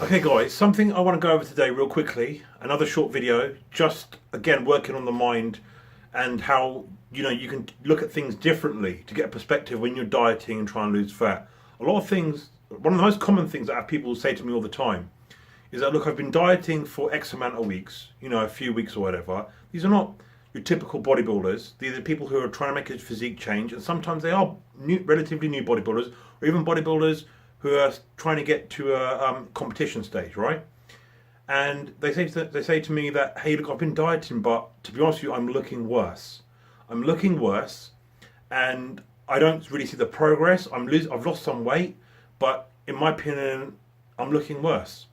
Okay guys, something I want to go over today real quickly, another short video, just again working on the mind and how you can look at things differently to get a perspective when you're dieting and trying to lose fat. A lot of things, one of the most common things that people say to me all the time is that, look, I've been dieting for X amount of weeks, a few weeks or whatever. These are not your typical bodybuilders. These are people who are trying to make a physique change, and sometimes they are relatively new bodybuilders, or even bodybuilders who are trying to get to a competition stage, right? And they say to me that, hey, look, I've been dieting, but to be honest with you, I'm looking worse. I'm looking worse, and I don't really see the progress. I've lost some weight, but in my opinion, I'm looking worse.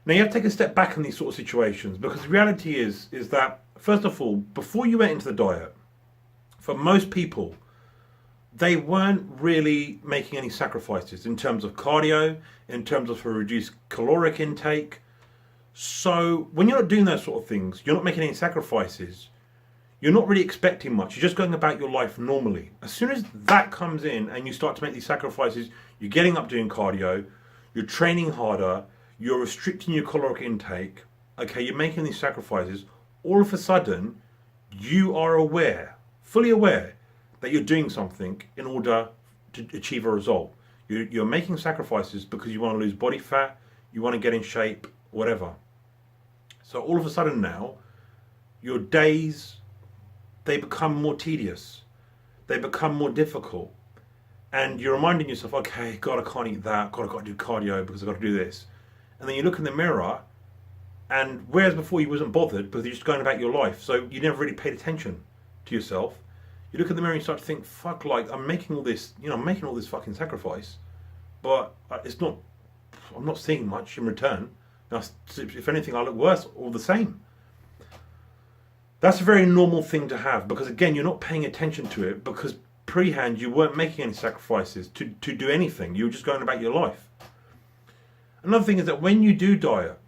Now you have to take a step back in these sort of situations, because the reality is that, first of all, before you went into the diet, for most people, they weren't really making any sacrifices in terms of cardio, in terms of a reduced caloric intake. So when you're not doing those sort of things, you're not making any sacrifices, you're not really expecting much. You're just going about your life normally. As soon as that comes in and you start to make these sacrifices, you're getting up doing cardio, you're training harder, you're restricting your caloric intake, okay, you're making these sacrifices, all of a sudden, you are aware, fully aware, that you're doing something in order to achieve a result. You're making sacrifices because you want to lose body fat, you want to get in shape, whatever. So all of a sudden now, your days, they become more tedious. They become more difficult. And you're reminding yourself, okay, God, I can't eat that. God, I've got to do cardio because I've got to do this. And then you look in the mirror, and whereas before you wasn't bothered because you're just going about your life, so you never really paid attention to yourself. You look in the mirror and you start to think, fuck, like I'm making all this, I'm making all this fucking sacrifice, but I'm not seeing much in return. Now, if anything, I look worse all the same. That's a very normal thing to have, because again, you're not paying attention to it because pre-hand you weren't making any sacrifices to do anything. You were just going about your life. Another thing is that when you do diet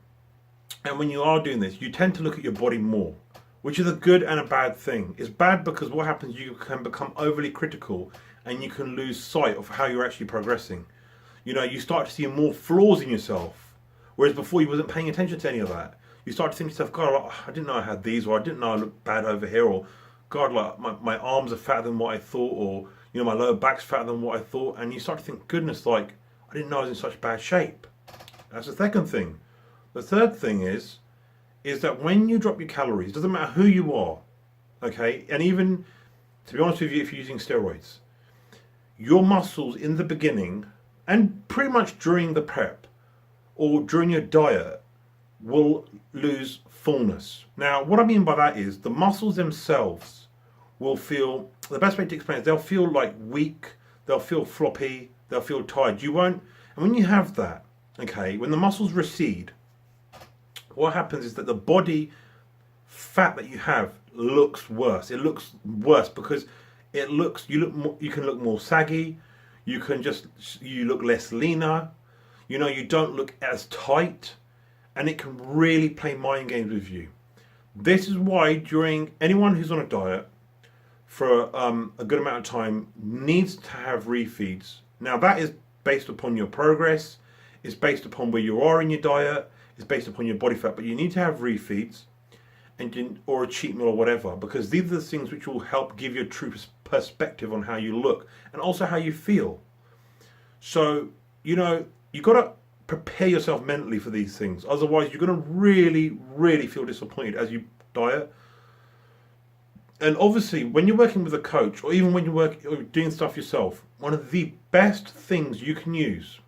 and when you are doing this, you tend to look at your body more, which is a good and a bad thing. It's bad because what happens, you can become overly critical and you can lose sight of how you're actually progressing. You start to see more flaws in yourself, whereas before you wasn't paying attention to any of that. You start to think to yourself, God, I didn't know I had these, or I didn't know I looked bad over here, or God, like my arms are fatter than what I thought, or my lower back's fatter than what I thought, and you start to think, goodness, like I didn't know I was in such bad shape. That's the second thing. The third thing is that when you drop your calories, it doesn't matter who you are, okay? And even, to be honest with you, if you're using steroids, your muscles in the beginning, and pretty much during the prep, or during your diet, will lose fullness. Now, what I mean by that is the muscles themselves will feel, the best way to explain it, they'll feel like weak, they'll feel floppy, they'll feel tired. You won't, and when you have that, okay, when the muscles recede, what happens is that the body fat that you have looks worse. It looks worse because you can look more saggy, you look less leaner, you don't look as tight, and it can really play mind games with you. This is why anyone who's on a diet for a good amount of time needs to have refeeds. Now that is based upon your progress, it's based upon where you are in your diet, it's based upon your body fat, but you need to have refeeds or a cheat meal or whatever, because these are the things which will help give you a true perspective on how you look and also how you feel. So, you got to prepare yourself mentally for these things. Otherwise, you're going to really, really feel disappointed as you diet. And obviously, when you're working with a coach, or even when you're doing stuff yourself, one of the best things you can use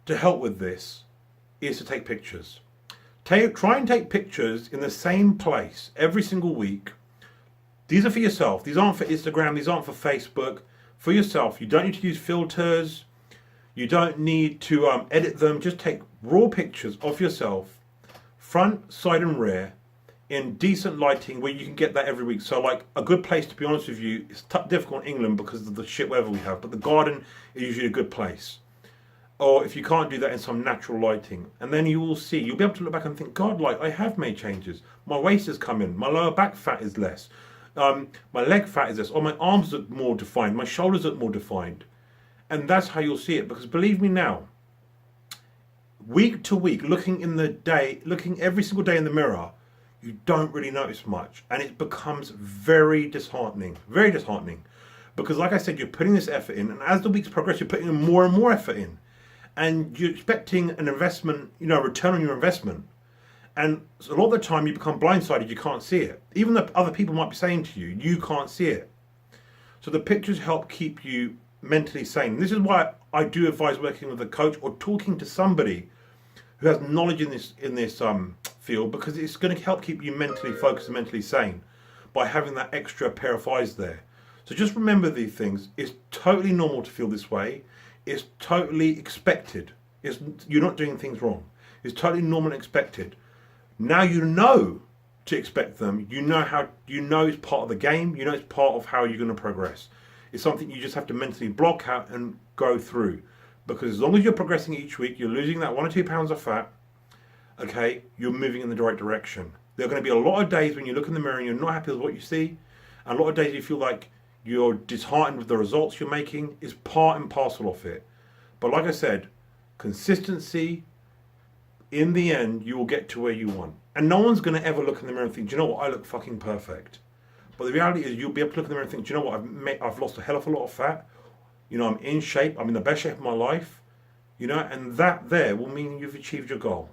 to help with this is to take pictures. Try and take pictures in the same place every single week. These are for yourself. These aren't for Instagram. These aren't for Facebook. For yourself. You don't need to use filters. You don't need to edit them. Just take raw pictures of yourself, front, side and rear, in decent lighting where you can get that every week. So like a good place, to be honest with you, it's difficult in England because of the shit weather we have, but the garden is usually a good place. Or if you can't do that, in some natural lighting. And then you'll be able to look back and think, God, like I have made changes. My waist has come in, my lower back fat is less, my leg fat is less, or my arms look more defined, my shoulders look more defined. And that's how you'll see it, because believe me now, week to week, looking every single day in the mirror, you don't really notice much, and it becomes very disheartening. Very disheartening. Because like I said, you're putting this effort in, and as the weeks progress, you're putting in more and more effort in. And you're expecting an investment, a return on your investment. And a lot of the time you become blindsided, you can't see it. Even though other people might be saying to you, you can't see it. So the pictures help keep you mentally sane. This is why I do advise working with a coach or talking to somebody who has knowledge in this field, because it's going to help keep you mentally focused and mentally sane by having that extra pair of eyes there. So just remember these things. It's totally normal to feel this way. It's totally expected. You're not doing things wrong. It's totally normal and expected. Now you know to expect them. You know it's part of the game. You know it's part of how you're going to progress. It's something you just have to mentally block out and go through. Because as long as you're progressing each week, you're losing that 1 or 2 pounds of fat, okay, you're moving in the right direction. There are going to be a lot of days when you look in the mirror and you're not happy with what you see. And a lot of days you feel like you're disheartened with the results you're making. Is part and parcel of it. But like I said, consistency, in the end, you will get to where you want. And no one's going to ever look in the mirror and think, do you know what, I look fucking perfect. But the reality is you'll be able to look in the mirror and think, do you know what, I've lost a hell of a lot of fat. I'm in shape. I'm in the best shape of my life. And that there will mean you've achieved your goal.